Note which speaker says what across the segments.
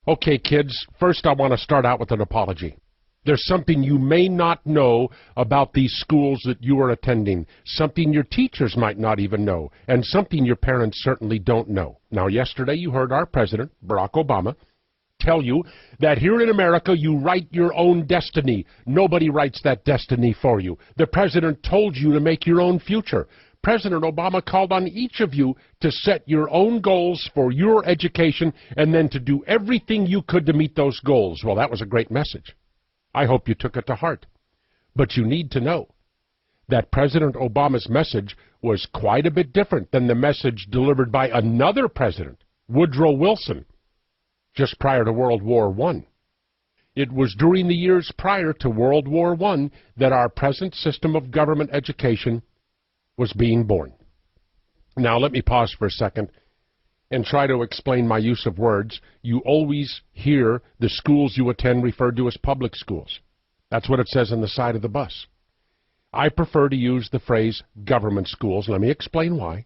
Speaker 1: Okay, kids, first I want to start out with an apology. There's something you may not know about these schools that you are attending, something your teachers might not even know, and something your parents certainly don't know. Now, yesterday you heard our president, Barack Obama, tell you that here in America you write your own destiny. Nobody writes that destiny for you. The president told you to make your own future. President Obama called on each of you to set your own goals for your education and then to do everything you could to meet those goals. Well, that was a great message. I hope you took it to heart. But you need to know that President Obama's message was quite a bit different than the message delivered by another president, Woodrow Wilson, just prior to World War I. It was during the years prior to World War I that our present system of government education was being born. Now let me pause for a second and try to explain my use of words. You always hear the schools you attend referred to as public schools. That's what it says on the side of the bus. I prefer to use the phrase government schools. Let me explain why.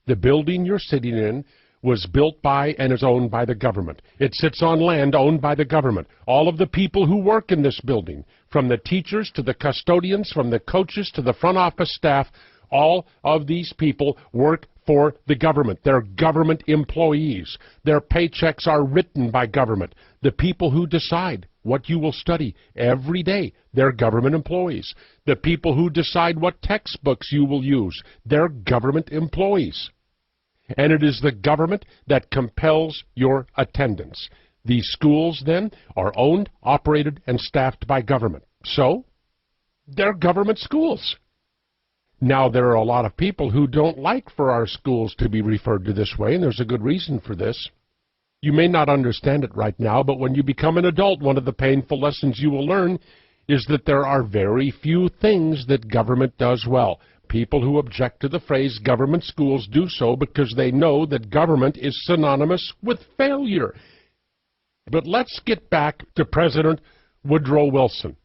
Speaker 1: The building you're sitting in was built by and is owned by the government. It sits on land owned by the government. All of the people who work in this building, from the teachers to the custodians, from the coaches to the front office staff, all of these people work for the government. They're government employees. Their paychecks are written by government. The people who decide what you will study every day, they're government employees. The people who decide what textbooks you will use, they're government employees. And it is the government that compels your attendance. These schools, then, are owned, operated, and staffed by government. So, they're government schools. Now, there are a lot of people who don't like for our schools to be referred to this way, and there's a good reason for this. You may not understand it right now, but when you become an adult, one of the painful lessons you will learn is that there are very few things that government does well. People who object to the phrase government schools do so because they know that government is synonymous with failure. But let's get back to President Woodrow Wilson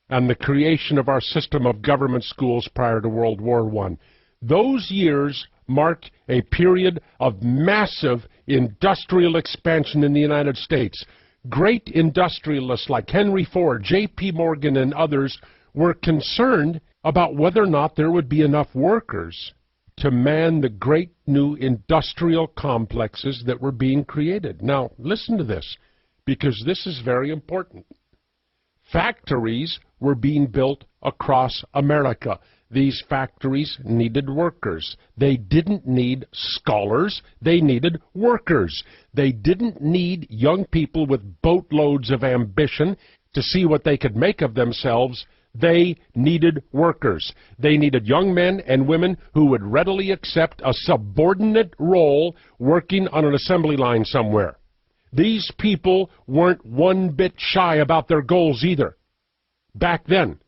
Speaker 1: and the creation of our system of government schools prior to World War I. Those years marked a period of massive industrial expansion in the United States. Great industrialists like Henry Ford, J.P. Morgan, and others were concerned about whether or not there would be enough workers to man the great new industrial complexes that were being created. Now, listen to this, because this is very important. Factories were being built across America. These factories needed workers. They didn't need scholars. They needed workers. They didn't need young people with boatloads of ambition to see what they could make of themselves. They needed workers. They needed young men and women who would readily accept a subordinate role working on an assembly line somewhere. These people weren't one bit shy about their goals either. Back then,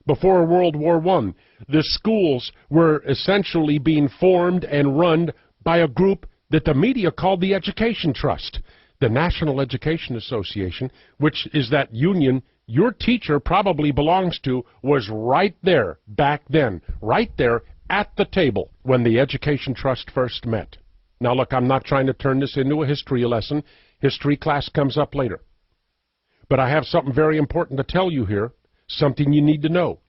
Speaker 1: before World War I, the schools were essentially being formed and run by a group that the media called the Education Trust. The National Education Association, which is that union your teacher probably belongs to, was right there back then, right there at the table when the Education Trust first met. Now look, I'm not trying to turn this into a history lesson. History class comes up later. But I have something very important to tell you here, something you need to know.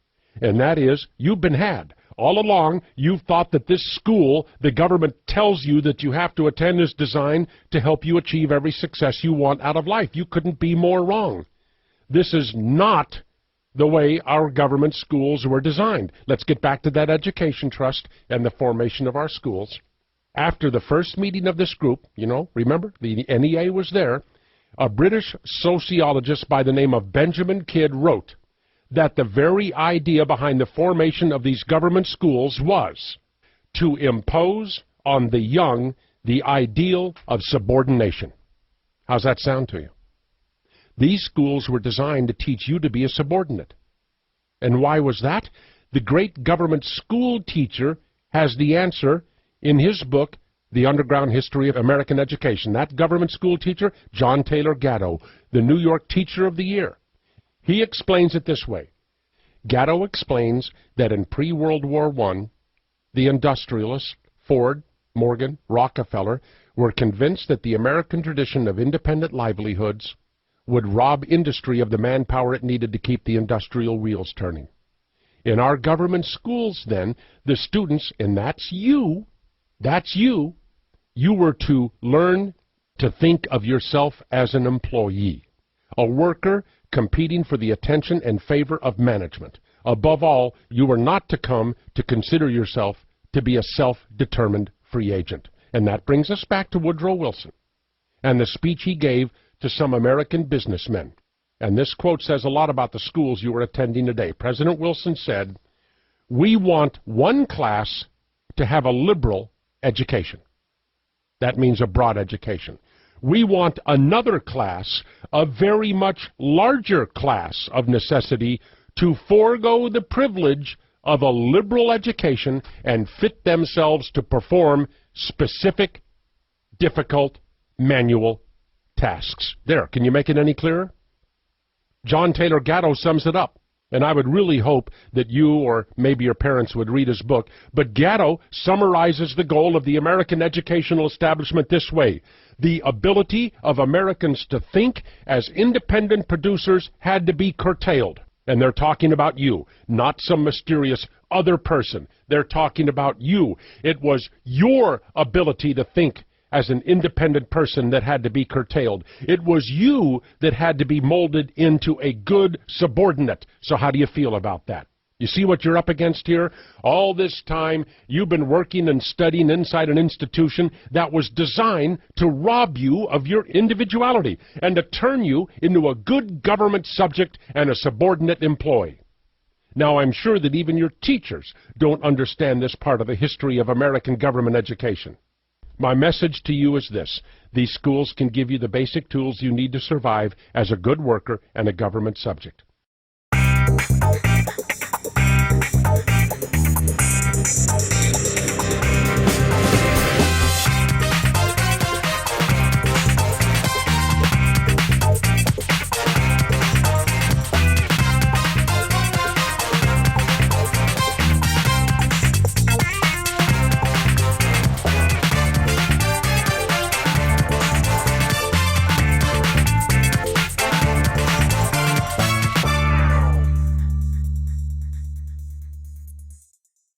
Speaker 1: And that is, you've been had. All along, you've thought that this school, the government tells you that you have to attend, is designed to help you achieve every success you want out of life. You couldn't be more wrong. This is not the way our government schools were designed. Let's get back to that Education Trust and the formation of our schools. After the first meeting of this group, remember, the NEA was there, a British sociologist by the name of Benjamin Kidd wrote that the very idea behind the formation of these government schools was to impose on the young the ideal of subordination. How's that sound to you? These schools were designed to teach you to be a subordinate. And why was that? The great government school teacher has the answer in his book, The Underground History of American Education. That government school teacher, John Taylor Gatto, the New York Teacher of the Year. He explains it this way. Gatto explains that in pre-World War I, the industrialists, Ford, Morgan, Rockefeller, were convinced that the American tradition of independent livelihoods would rob industry of the manpower it needed to keep the industrial wheels turning. In our government schools, then, the students, and that's you, you were to learn to think of yourself as an employee, a worker competing for the attention and favor of management. Above all, you were not to come to consider yourself to be a self-determined free agent. And that brings us back to Woodrow Wilson and the speech he gave to some American businessmen. And this quote says a lot about the schools you are attending today. President Wilson said, "We want one class to have a liberal education." That means a broad education. We want another class, a very much larger class of necessity, to forego the privilege of a liberal education and fit themselves to perform specific, difficult, manual tasks. There, can you make it any clearer? John Taylor Gatto sums it up, and I would really hope that you or maybe your parents would read his book, but Gatto summarizes the goal of the American educational establishment this way: the ability of Americans to think as independent producers had to be curtailed. And they're talking about you, not some mysterious other person. They're talking about you. It was your ability to think as an independent person that had to be curtailed. It was you that had to be molded into a good subordinate. So how do you feel about that? You see what you're up against here? All this time, you've been working and studying inside an institution that was designed to rob you of your individuality and to turn you into a good government subject and a subordinate employee. Now, I'm sure that even your teachers don't understand this part of the history of American government education. My message to you is this: these schools can give you the basic tools you need to survive as a good worker and a government subject.